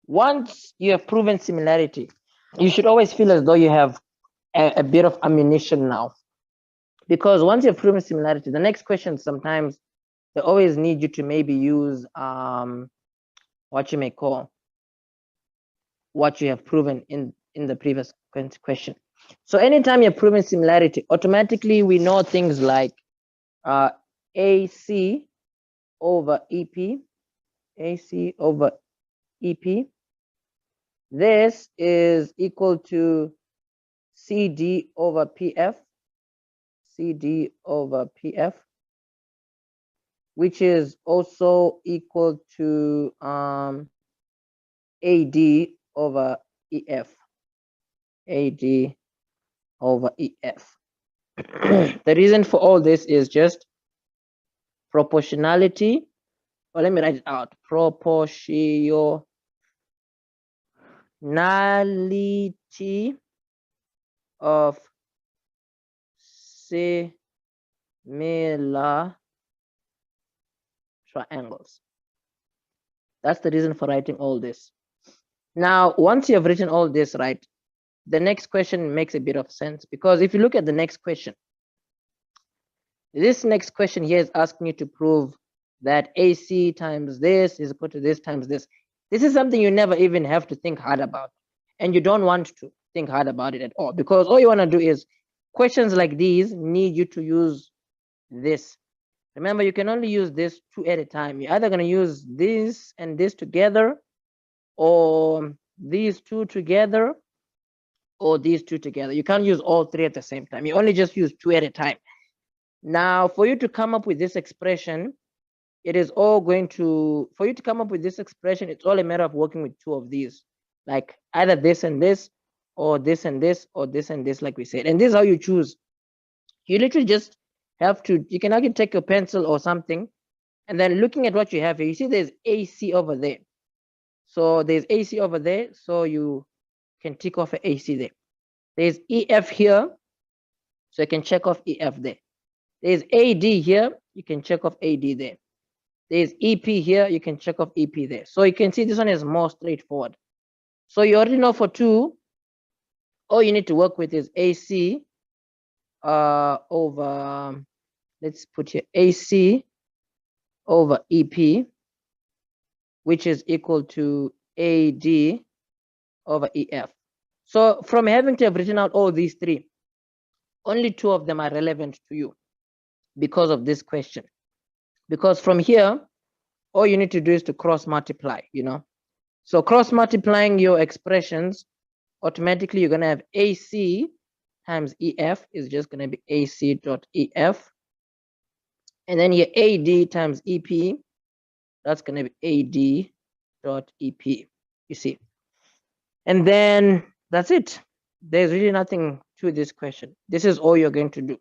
Once you have proven similarity, you should always feel as though you have a bit of ammunition now. Because once you've proven similarity, the next question sometimes they always need you to maybe use what you may call what you have proven in the previous question. So anytime you're proving similarity, automatically we know things like AC over EP, AC over EP. This is equal to CD over PF, CD over PF, which is also equal to AD over EF, AD over EF. The reason for all this is just proportionality. Well, let me write it out. Proportionality of similar triangles. That's the reason for writing all this. Now, once you have written all this, right, the next question makes a bit of sense, because if you look at the next question, this next question here is asking you to prove that AC times this is equal to this times this. This is something you never even have to think hard about, and you don't want to think hard about it at all, because all you want to do is questions like these need you to use this. Remember, you can only use this two at a time. You're either going to use this and this together, or these two together, or these two together. You can't use all three at the same time. You only just use two at a time. Now, for you to come up with this expression, it is all going to, for you to come up with this expression, it's all a matter of working with two of these, like either this and this, or this and this, or this and this, like we said. And this is how you choose. You literally just have to, you can actually take your pencil or something, and then looking at what you have here, you see there's AC over there. So there's AC over there, so you can tick off an AC there. There's EF here, so you can check off EF there. There's AD here, you can check off AD there. There's EP here, you can check off EP there. So you can see this one is more straightforward. So you already know for 2, all you need to work with is AC over, let's put here AC over EP, which is equal to AD over EF. So from having to have written out all these 3, only 2 of them are relevant to you because of this question. Because from here, all you need to do is to cross multiply, you know. So cross multiplying your expressions, automatically you're going to have AC times EF is just going to be AC dot EF. And then your AD times EP, that's going to be AD dot EP, you see. And then that's it. There's really nothing to this question. This is all you're going to do.